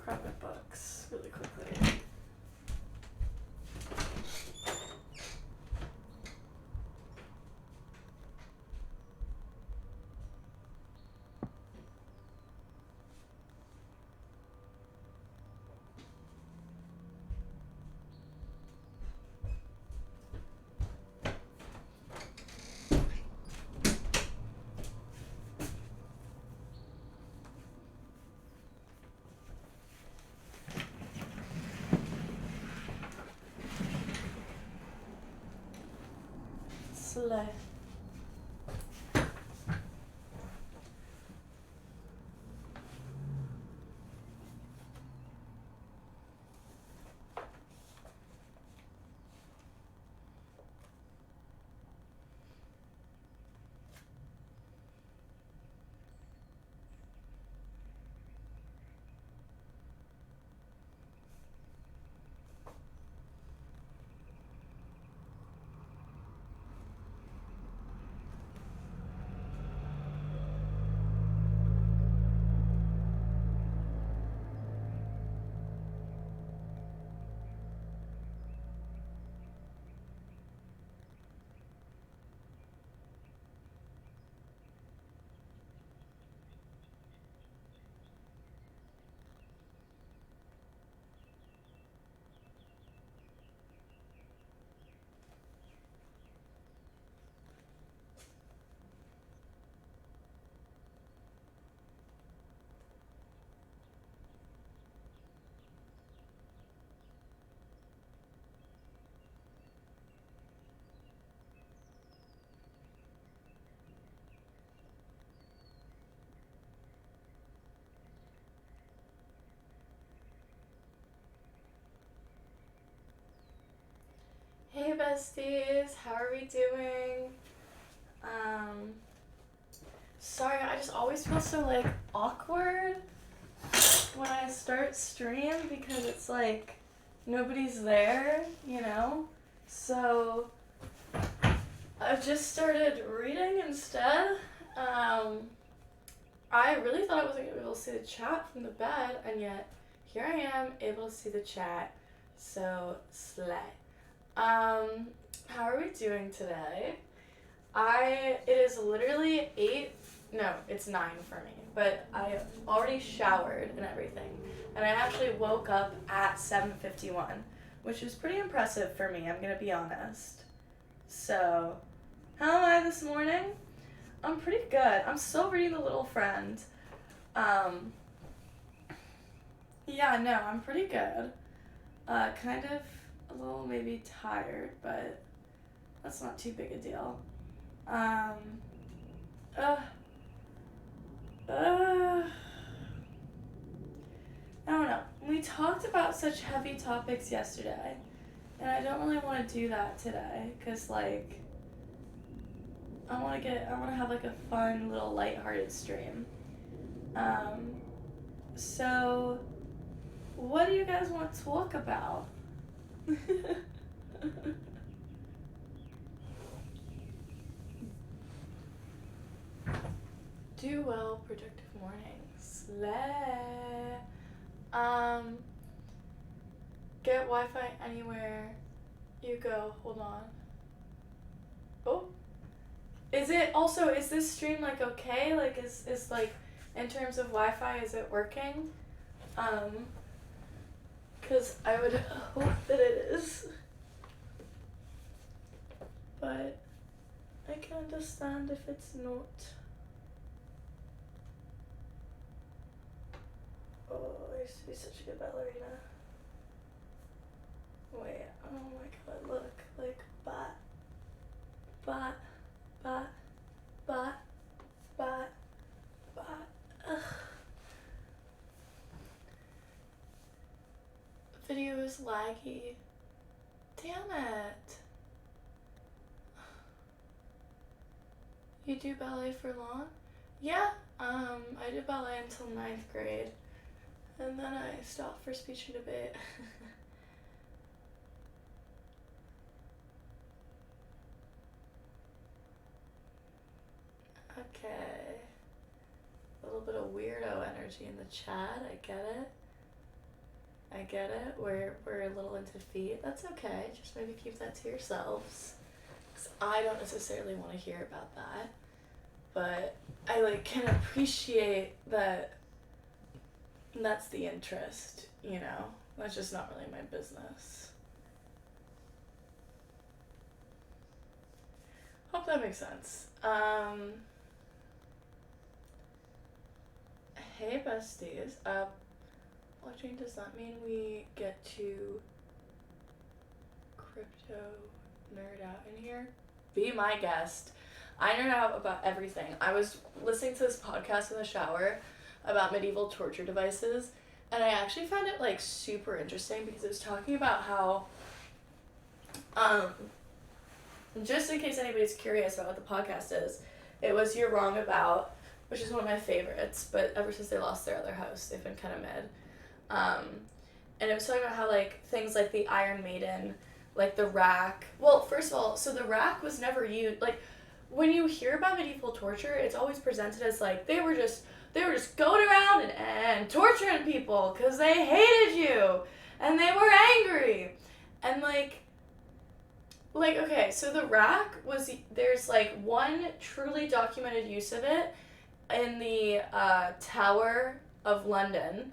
grab my books really quickly. Slay. Hey besties, how are we doing? Sorry, I just always feel so like awkward when I start stream because it's like nobody's there, you know? So I've just started reading instead. I really thought I wasn't gonna be able to see the chat from the bed, and yet here I am able to see the chat. So slay. How are we doing today? It is literally 9 for me, but I already showered and everything, and I actually woke up at 7:51, which is pretty impressive for me, I'm gonna be honest. So, how am I this morning? I'm pretty good. I'm still reading The Little Friend. Yeah, no, I'm pretty good. Kind of a little maybe tired, but that's not too big a deal. I don't know. We talked about such heavy topics yesterday, and I don't really want to do that today, cause like, I want to have like a fun little lighthearted stream. So, what do you guys want to talk about? Do well, productive morning. Slay. Get Wi-Fi anywhere you go. Hold on. Oh. Is this stream like okay? Like is like in terms of Wi-Fi, is it working? Cause I would hope that it is. But I can understand if it's not. Oh, I used to be such a good ballerina. Wait, oh my god, look, like, bot, ugh. Video is laggy. Damn it. You do ballet for long? Yeah, I did ballet until 9th grade. And then I stopped for speech and debate. Okay. A little bit of weirdo energy in the chat, I get it. I get it. We're a little into feet. That's okay. Just maybe keep that to yourselves. 'Cause I don't necessarily want to hear about that. But I like can appreciate that that's the interest, you know? That's just not really my business. Hope that makes sense. Hey besties. Blockchain does not mean we get to crypto nerd out in here. Be my guest. I nerd out about everything. I was listening to this podcast in the shower about medieval torture devices, and I actually found it like super interesting because it was talking about how just in case anybody's curious about what the podcast is, it was You're Wrong About, which is one of my favorites, but ever since they lost their other host, they've been kind of mid. And it was talking about how, like, things like the Iron Maiden, like the rack. Well, first of all, so the rack was never used, like, when you hear about medieval torture, it's always presented as, like, they were just going around and torturing people because they hated you, and they were angry. And, like, okay, so the rack was, there's, like, one truly documented use of it in the Tower of London,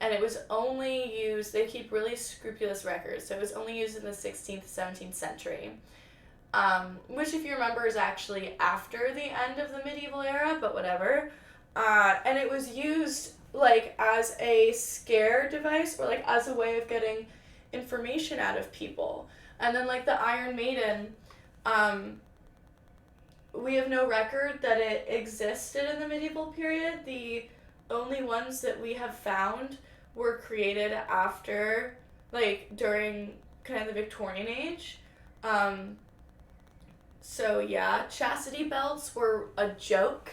and it was only used, they keep really scrupulous records, so it was only used in the 16th, 17th century, which, if you remember, is actually after the end of the medieval era, but whatever, and it was used, like, as a scare device, or, like, as a way of getting information out of people. And then, like, the Iron Maiden, we have no record that it existed in the medieval period. The only ones that we have found were created after, like, during kind of the Victorian age. So, yeah, chastity belts were a joke.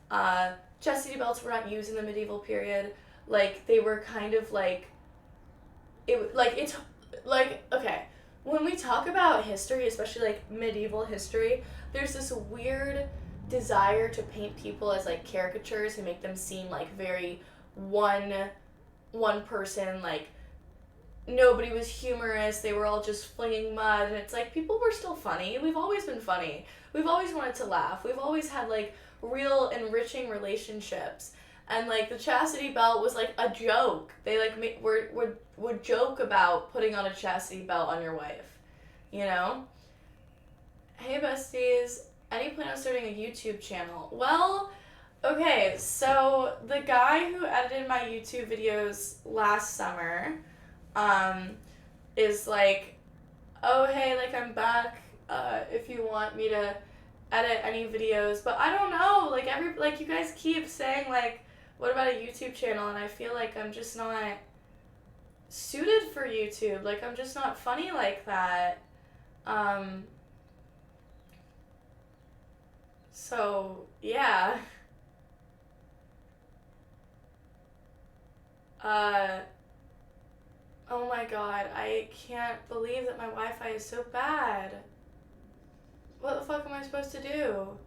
Chastity belts were not used in the medieval period. Like, they were kind of, like, okay, when we talk about history, especially, like, medieval history, there's this weird desire to paint people as, like, caricatures and make them seem, like, very one person, like, nobody was humorous, they were all just flinging mud, and it's like, people were still funny. We've always been funny. We've always wanted to laugh. We've always had, like, real enriching relationships. And, like, the chastity belt was, like, a joke. They, like, would joke about putting on a chastity belt on your wife, you know? Hey, besties. Any plan on starting a YouTube channel? Well, okay, so the guy who edited my YouTube videos last summer, is like, oh, hey, like, I'm back, if you want me to edit any videos, but I don't know, like, you guys keep saying, like, what about a YouTube channel, and I feel like I'm just not suited for YouTube, like, I'm just not funny like that, so, yeah, oh my god, I can't believe that my Wi-Fi is so bad. What the fuck am I supposed to do?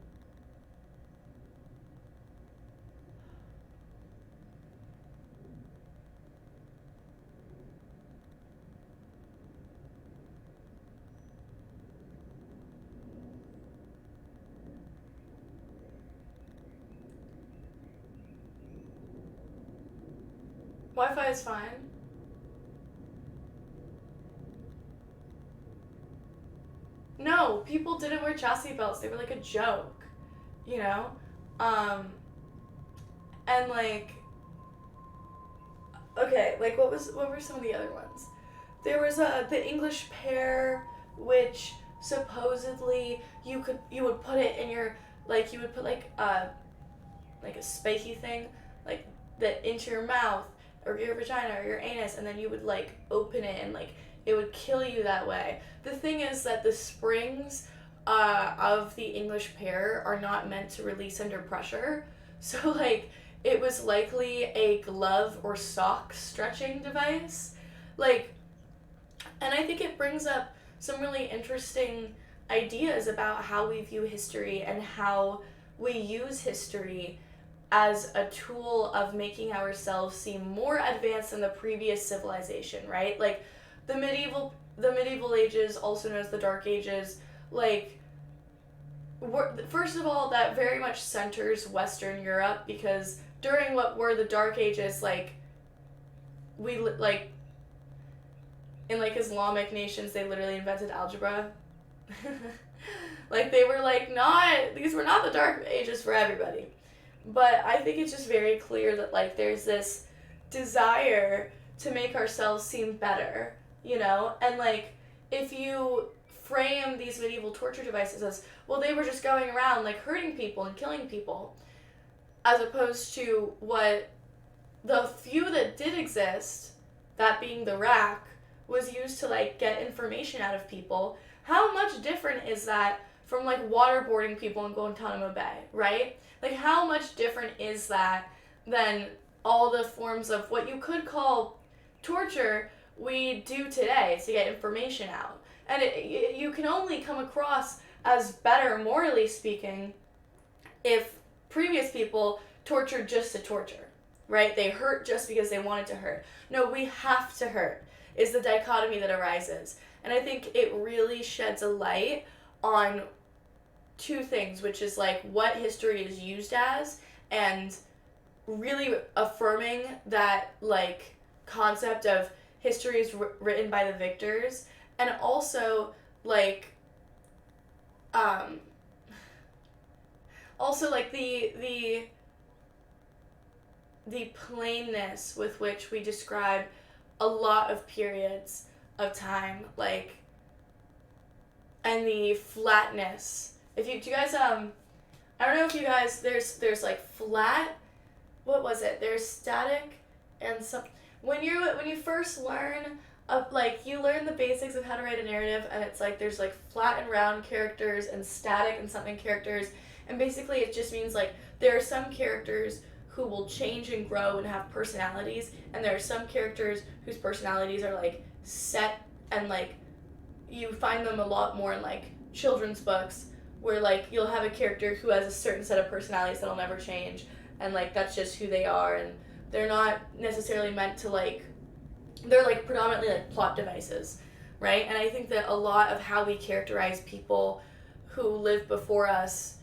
Wi-Fi is fine. No, people didn't wear chastity belts. They were like a joke, you know? And like, okay, like what were some of the other ones? There was the English pear, which supposedly you would put it in your, like, you would put like a spiky thing, like, that into your mouth or your vagina or your anus, and then you would, like, open it and, like, it would kill you that way. The thing is that the springs of the English pear are not meant to release under pressure, so, like, it was likely a glove or sock stretching device, like, and I think it brings up some really interesting ideas about how we view history and how we use history as a tool of making ourselves seem more advanced than the previous civilization, right? Like the medieval ages, also known as the Dark Ages, like first of all, that very much centers Western Europe, because during what were the Dark Ages, like we like in like Islamic nations, they literally invented algebra. Like they were like, these were not the Dark Ages for everybody. But I think it's just very clear that like there's this desire to make ourselves seem better, you know? And like if you frame these medieval torture devices as, well, they were just going around like hurting people and killing people, as opposed to what the few that did exist, that being the rack, was used to like get information out of people. How much different is that from like waterboarding people in Guantanamo Bay, right? Like how much different is that than all the forms of what you could call torture we do today to get information out? And you can only come across as better, morally speaking, if previous people tortured just to torture, right? They hurt just because they wanted to hurt. No, we have to hurt, is the dichotomy that arises. And I think it really sheds a light on two things, which is like what history is used as, and really affirming that like concept of history is written by the victors, and also like the plainness with which we describe a lot of periods of time, like, and the flatness. Do you guys I don't know if you guys, there's like flat, what was it? There's static and some, when you first learn like you learn the basics of how to write a narrative, and it's like there's like flat and round characters and static and something characters, and basically it just means like there are some characters who will change and grow and have personalities, and there are some characters whose personalities are like set, and like you find them a lot more in like children's books, where like you'll have a character who has a certain set of personalities that'll never change, and like that's just who they are, and they're not necessarily meant to like, they're like predominantly like plot devices, right? And I think that a lot of how we characterize people who lived before us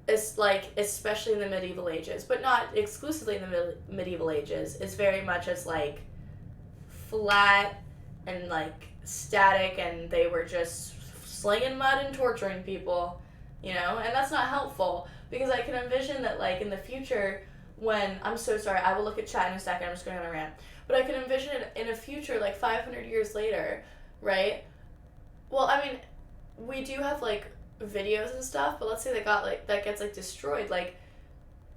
is like, especially in the medieval ages, but not exclusively in the medieval ages, is very much as like flat and like static, and they were just slinging mud and torturing people, you know? And that's not helpful, because I can envision that like in the future, when, I'm so sorry, I will look at chat in a second, I'm just going on a rant, but I can envision it in a future like 500 years later, right? Well, I mean, we do have like videos and stuff, but let's say that gets like destroyed, like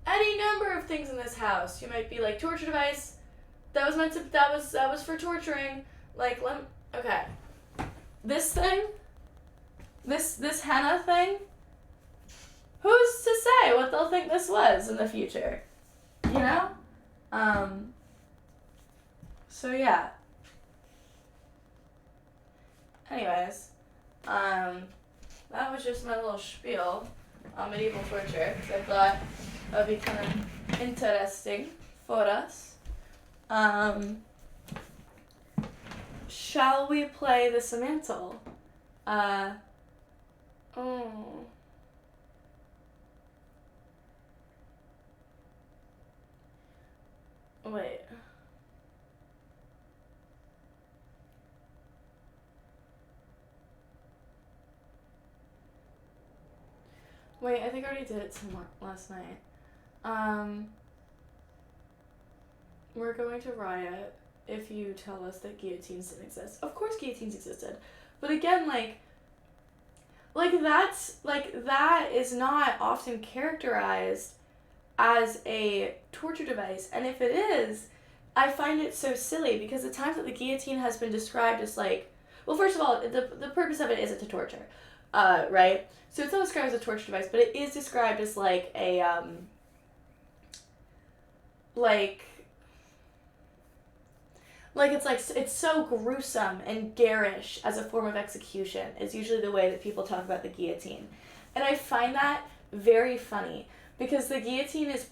any number of things in this house, you might be like, torture device, that was for torturing, like, okay, this thing, this henna thing, who's to say what they'll think this was in the future, you know? So yeah. Anyways, that was just my little spiel on medieval torture, because I thought that would be kind of interesting for us. Shall we play the Semantle? Wait. Wait, I think I already did it last night. We're going to riot if you tell us that guillotines didn't exist. Of course guillotines existed. But again, that is not often characterized as a torture device. And if it is, I find it so silly, because the times that the guillotine has been described as like, well, first of all, the purpose of it isn't to torture, right? So it's not described as a torture device, but it is described as like a, it's so gruesome and garish as a form of execution is usually the way that people talk about the guillotine. And I find that very funny, Because the guillotine is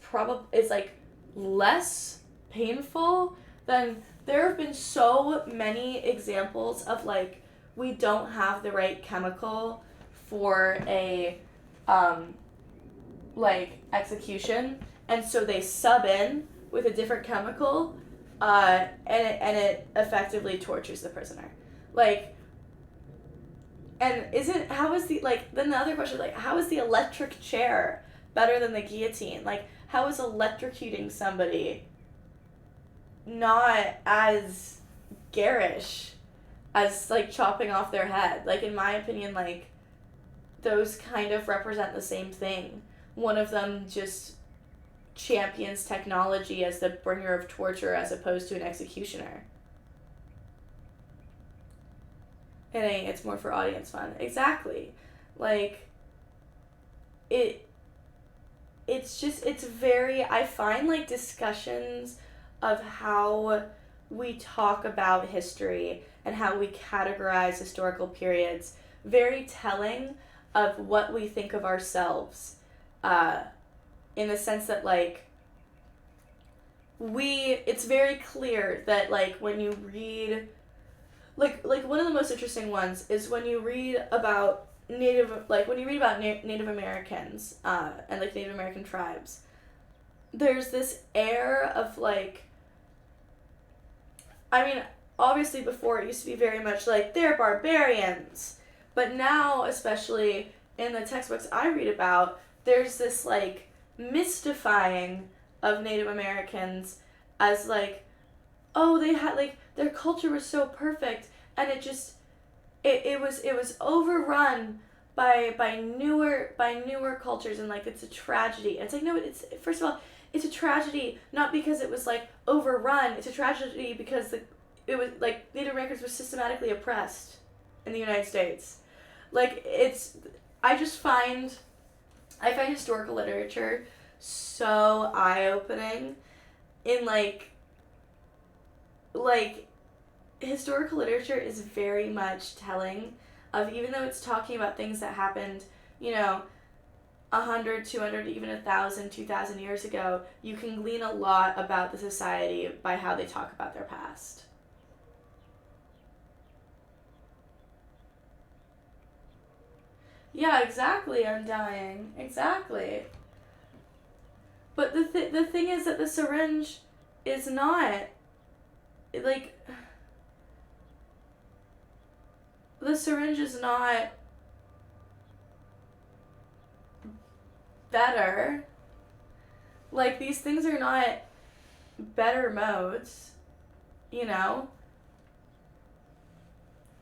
like less painful than there have been so many examples of like we don't have the right chemical for a like execution, and so they sub in with a different chemical, and it effectively tortures the prisoner. Like, and how is the, like, then the other question is, like, how is the electric chair better than the guillotine? Like, how is electrocuting somebody not as garish as, like, chopping off their head? Like, in my opinion, like, those kind of represent the same thing. One of them just champions technology as the bringer of torture as opposed to an executioner. It's more for audience fun. Exactly. Like, it's very, I find, like, discussions of how we talk about history and how we categorize historical periods very telling of what we think of ourselves, in the sense that, like, it's very clear that, like, when you read, like one of the most interesting ones is when you read about Native Americans, and, like, Native American tribes, there's this air of, like, I mean, obviously before it used to be very much like, they're barbarians, but now, especially in the textbooks I read about, there's this, like, mystifying of Native Americans as, like, oh, they had, like, their culture was so perfect, and it just, it was overrun by newer cultures, and, like, it's a tragedy. And it's like, no, it's, first of all, it's a tragedy not because it was, like, overrun. It's a tragedy because it was, like, Native Americans were systematically oppressed in the United States. Like, I find historical literature so eye-opening in, like, historical literature is very much telling of, even though it's talking about things that happened, 100, 200, even 1,000, 2,000 years ago, you can glean a lot about the society by how they talk about their past. Yeah, exactly, I'm dying. Exactly. But the thing is that the syringe is not, like, the syringe is not better. Like, these things are not better modes,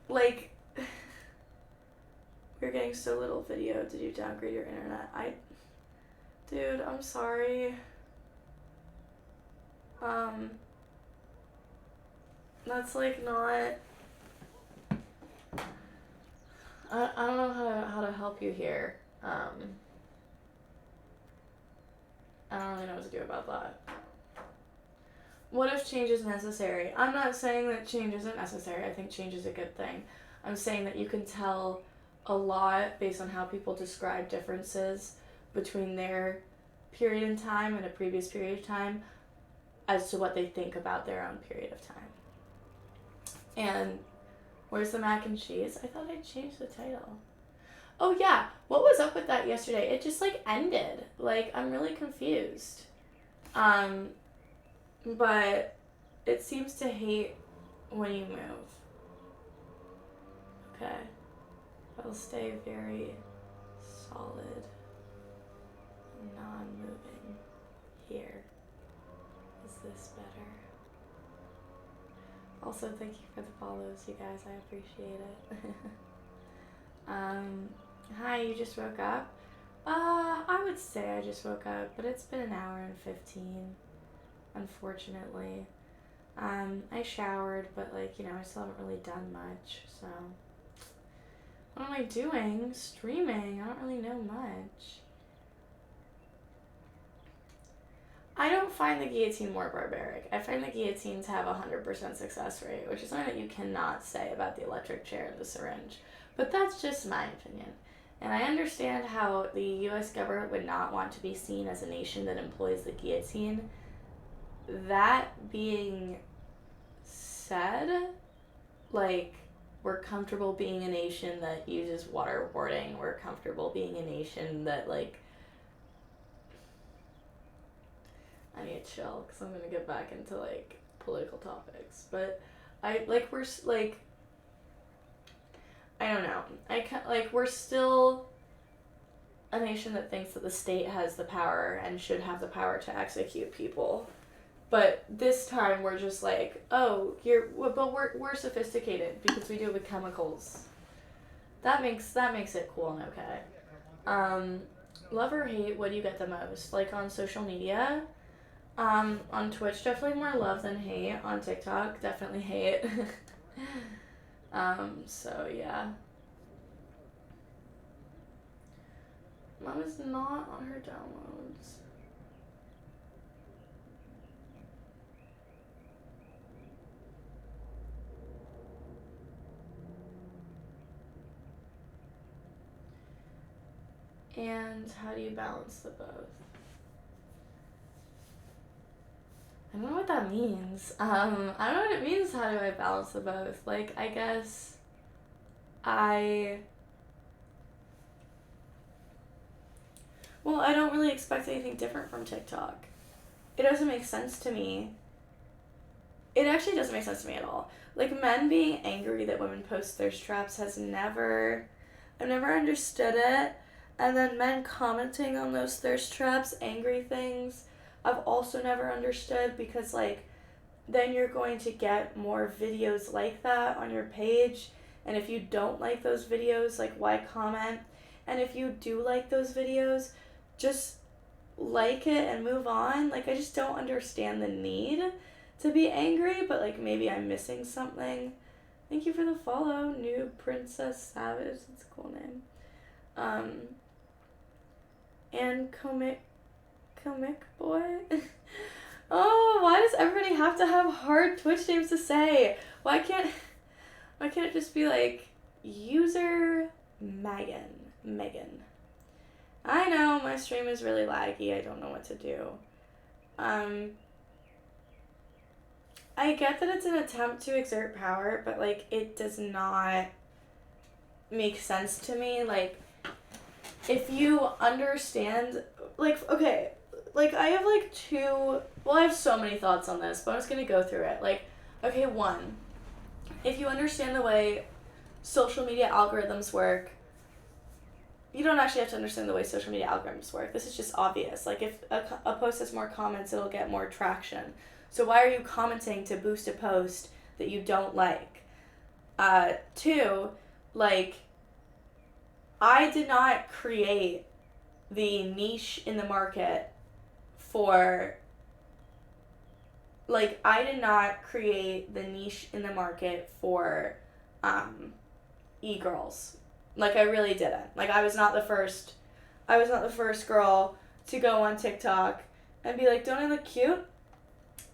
Like, you're getting so little video. Did you downgrade your internet? Dude, I'm sorry. That's, like, not, I don't know how to help you here. I don't really know what to do about that. What if change is necessary? I'm not saying that change isn't necessary. I think change is a good thing. I'm saying that you can tell a lot based on how people describe differences between their period in time and a previous period of time as to what they think about their own period of time. And where's the mac and cheese? I thought I changed the title. Oh yeah, what was up with that yesterday? It just, like, ended. Like, I'm really confused. But it seems to hate when you move. Okay. I'll stay very solid, non-moving here. Is this better? Also, thank you for the follows, you guys. I appreciate it. Hi, you just woke up? I would say I just woke up, but it's been an hour and 15, unfortunately. I showered, but, like, I still haven't really done much, so. What am I doing? Streaming. I don't really know much. I don't find the guillotine more barbaric. I find the guillotine to have a 100% success rate, which is something that you cannot say about the electric chair and the syringe. But that's just my opinion. And I understand how the US government would not want to be seen as a nation that employs the guillotine. That being said, like, we're comfortable being a nation that uses waterboarding. We're comfortable being a nation that, like, I need to chill because I'm going to get back into, like, political topics. But we're, like, I don't know. We're still a nation that thinks that the state has the power and should have the power to execute people. But this time we're just like, oh, we're sophisticated because we do it with chemicals. That makes it cool and okay. Love or hate, what do you get the most? Like on social media, on Twitch, definitely more love than hate. On TikTok, definitely hate. So yeah. Mom is not on her downloads. And how do you balance the both? I don't know what that means. I don't know what it means, how do I balance the both? Like, I guess I don't really expect anything different from TikTok. It doesn't make sense to me. It actually doesn't make sense to me at all. Like, men being angry that women post thirst traps I've never understood it. And then men commenting on those thirst traps, angry things, I've also never understood because, like, then you're going to get more videos like that on your page. And if you don't like those videos, like, why comment? And if you do like those videos, just like it and move on. Like, I just don't understand the need to be angry, but, like, maybe I'm missing something. Thank you for the follow, New Princess Savage. That's a cool name. And Comic Boy. Oh, why does everybody have to have hard Twitch names to say? Why can't it just be like user Megan? I know my stream is really laggy. I don't know what to do. I get that it's an attempt to exert power, but, like, it does not make sense to me. Like, if you understand, like, okay, like, I have, like, I have so many thoughts on this, but I'm just gonna go through it. Like, okay, one, if you understand the way social media algorithms work, you don't actually have to understand the way social media algorithms work. This is just obvious. Like, if a post has more comments, it'll get more traction. So why are you commenting to boost a post that you don't like? Two, like, I did not create the niche in the market for, like, e-girls. Like, I really didn't. Like, I was not the first girl to go on TikTok and be like, don't I look cute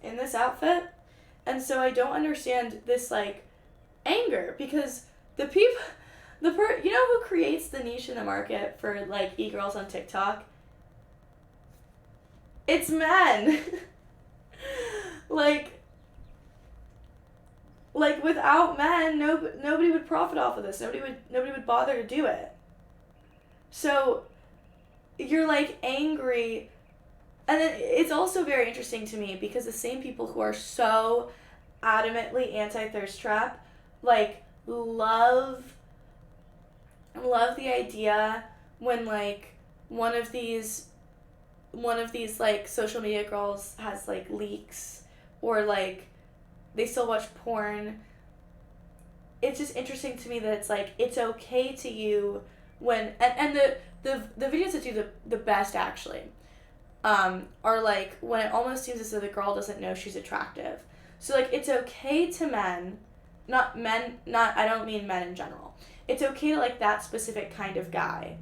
in this outfit? And so I don't understand this, like, anger, because the people, you know who creates the niche in the market for, like, e-girls on TikTok? It's men. like without men, nobody would profit off of this. Nobody would bother to do it. So you're, like, angry. And then it's also very interesting to me because the same people who are so adamantly anti-thirst trap, like, love the idea when, like, one of these like social media girls has, like, leaks, or, like, they still watch porn. It's just interesting to me that it's like, it's okay to you when, and the videos that do the best actually are, like, when it almost seems as though the girl doesn't know she's attractive. So, like, it's okay to men, I don't mean men in general. It's okay to, like, that specific kind of guy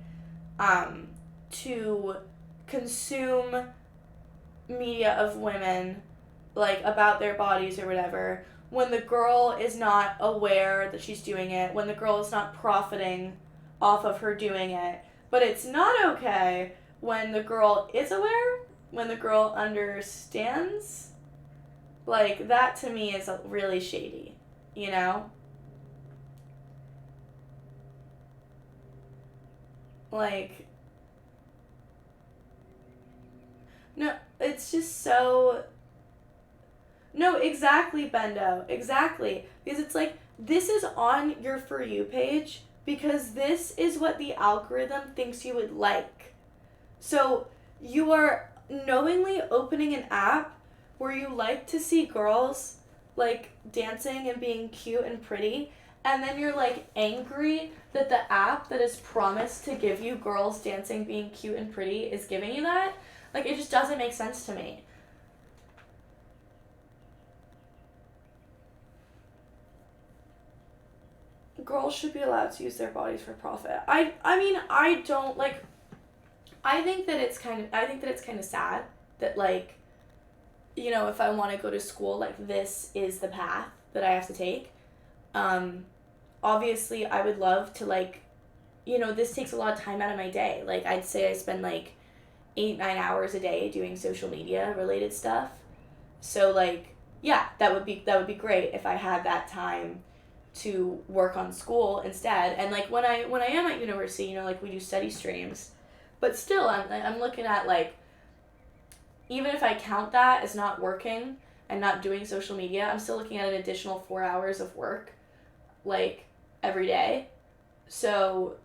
to consume media of women, like, about their bodies or whatever, when the girl is not aware that she's doing it, when the girl is not profiting off of her doing it. But it's not okay when the girl is aware, when the girl understands. Like, that to me is really shady, you know? Like, no, it's just so... No, exactly, Bendo. Exactly. Because it's like, this is on your For You page because this is what the algorithm thinks you would like. So, you are knowingly opening an app where you like to see girls, like, dancing and being cute and pretty, and then you're, like, angry that the app that is promised to give you girls dancing, being cute and pretty is giving you that. Like, it just doesn't make sense to me. Girls should be allowed to use their bodies for profit. I mean, I don't, like, I think that it's kind of sad that, like, you know, if I want to go to school, like, this is the path that I have to take. Obviously, I would love to, like, you know, this takes a lot of time out of my day. Like, I'd say I spend, like, 8-9 hours a day doing social media related stuff. So, like, yeah, that would be great if I had that time to work on school instead. And, like, when I am at university, you know, like, we do study streams, but still I'm looking at, like, even if I count that as not working and not doing social media, I'm still looking at an additional 4 hours of work, like, every day. So,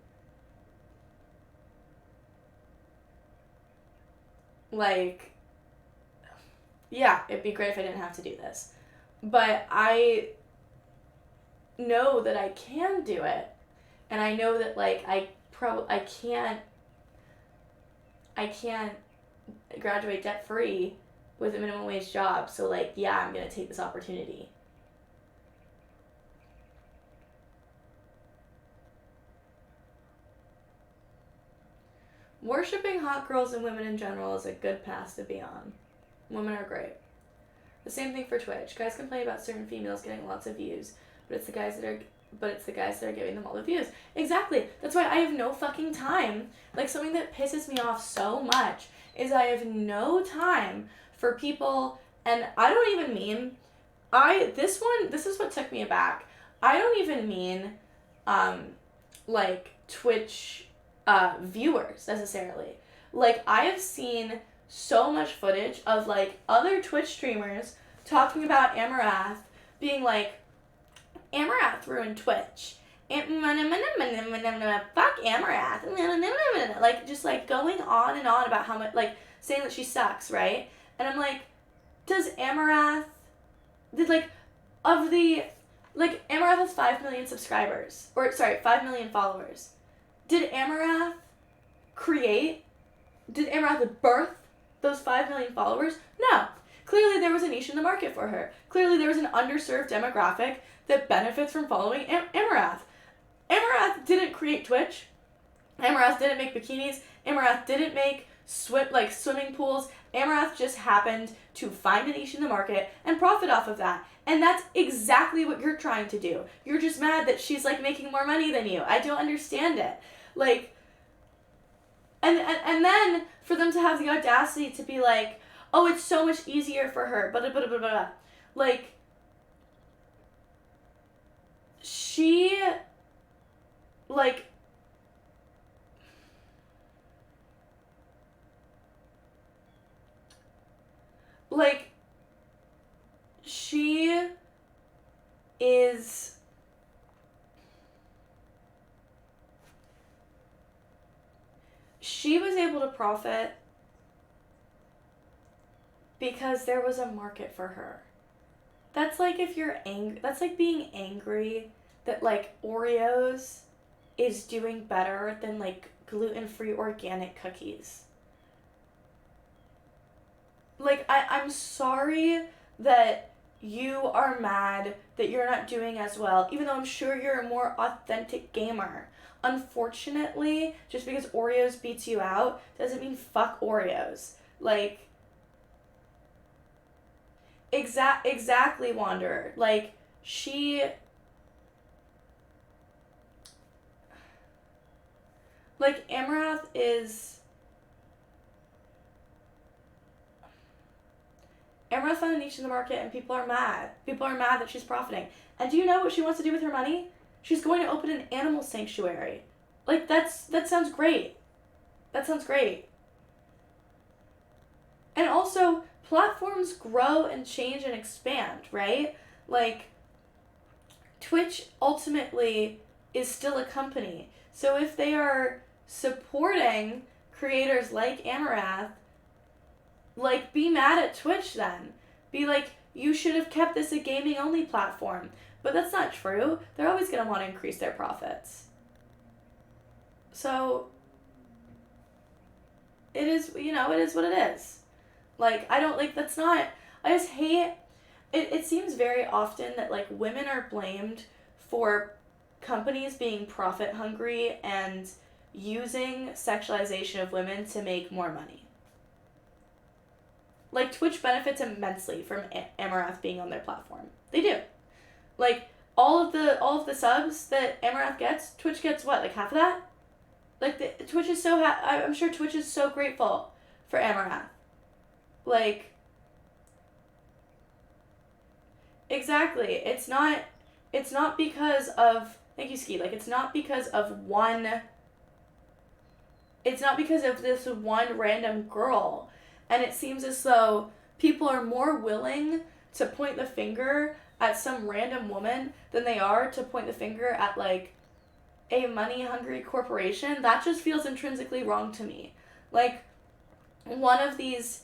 like, yeah, it'd be great if I didn't have to do this. But I know that I can do it. And I know that, like, I can't graduate debt free with a minimum wage job. So, like, yeah, I'm going to take this opportunity. Worshipping hot girls and women in general is a good path to be on. Women are great. The same thing for Twitch. Guys complain about certain females getting lots of views, but it's the guys that are giving them all the views. Exactly. That's why I have no fucking time. Like, something that pisses me off so much is I have no time for people, and I don't even mean, this is what took me aback. I don't even mean, like, Twitch, viewers, necessarily. Like, I have seen so much footage of, like, other Twitch streamers talking about Amarath, being like, Amarath ruined Twitch. Fuck Amarath. Like, just, like, going on and on about how much, like, saying that she sucks, right? And I'm like, Amarath has 5 million subscribers. 5 million followers. Did Amarath birth those 5 million followers? No. Clearly there was a niche in the market for her. Clearly there was an underserved demographic that benefits from following Amarath. Amarath didn't create Twitch. Amarath didn't make bikinis. Amarath didn't make swimming pools. Amarath just happened to find a niche in the market and profit off of that. And that's exactly what you're trying to do. You're just mad that she's, like, making more money than you. I don't understand it. Like, and then for them to have the audacity to be like, oh, it's so much easier for her, blah, blah, blah, blah, blah. Like, she, like, she is, she was able to profit because there was a market for her. That's like if you're that's like being angry that, like, Oreos is doing better than, like, gluten-free organic cookies. Like, I'm sorry that you are mad that you're not doing as well, even though I'm sure you're a more authentic gamer. Unfortunately, just because Oreos beats you out doesn't mean fuck Oreos. Like, exactly, Wanderer. Like, she... Like, Amaranth found a niche in the market, and people are mad. People are mad that she's profiting. And do you know what she wants to do with her money? She's going to open an animal sanctuary. Like, that sounds great. That sounds great. And also, platforms grow and change and expand, right? Like, Twitch ultimately is still a company. So if they are supporting creators like Amaranth, like, be mad at Twitch then. Be like, you should have kept this a gaming-only platform. But that's not true. They're always going to want to increase their profits. So, it is what it is. Like, I don't, like, that's not, I just hate, it seems very often that, like, women are blamed for companies being profit hungry and using sexualization of women to make more money. Like, Twitch benefits immensely from Amaranth being on their platform. They do. Like, all of the subs that Amaranth gets, Twitch gets what, like half of that? Like, Twitch is so I'm sure Twitch is so grateful for Amaranth. Like, exactly. It's not because of, thank you, Ski, like, it's not because of this one random girl. And it seems as though people are more willing to point the finger at some random woman than they are to point the finger at, like, a money-hungry corporation. That just feels intrinsically wrong to me. Like, one of these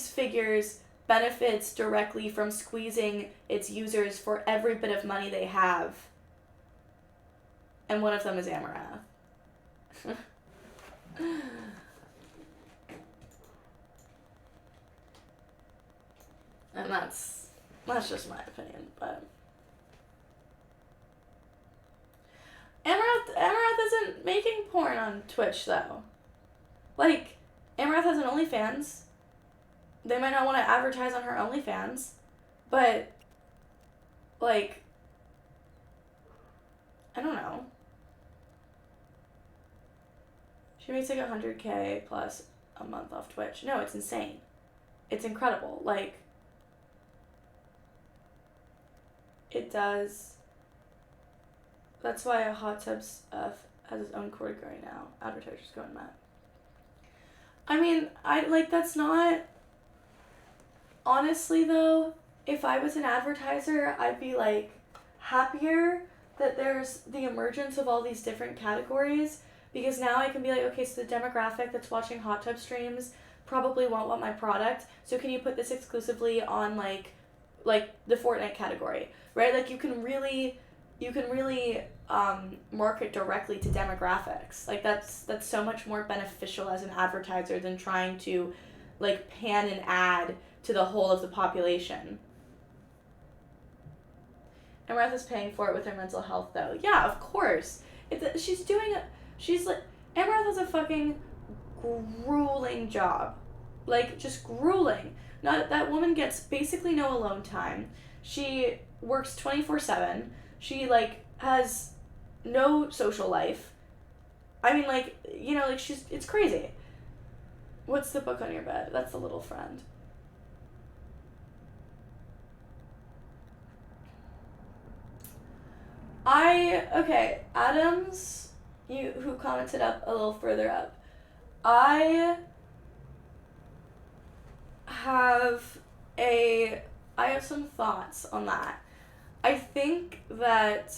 figures benefits directly from squeezing its users for every bit of money they have. And one of them is Amaranth. And that's just my opinion, but Amaranth isn't making porn on Twitch, though. Like, Amaranth has an OnlyFans. They might not want to advertise on her OnlyFans, but, like, I don't know. She makes like $100K plus a month off Twitch. No, it's insane. It's incredible. Like, it does. That's why a hot tub has its own category now. Advertisers going mad. I mean, that's not. Honestly, though, if I was an advertiser, I'd be, like, happier that there's the emergence of all these different categories, because now I can be like, okay, so the demographic that's watching hot tub streams probably won't want my product, so can you put this exclusively on, like the Fortnite category, right? Like, you can really market directly to demographics. Like, that's so much more beneficial as an advertiser than trying to, like, pan an ad to the whole of the population. Amaranth is paying for it with her mental health, though. Yeah, of course. Amaranth has a fucking grueling job. Like, just grueling. That woman gets basically no alone time. She works 24/7. She, like, has no social life. I mean, like, you know, like, it's crazy. What's the book on your bed? That's The Little Friend. Adams, who commented up a little further up. I have some thoughts on that. I think that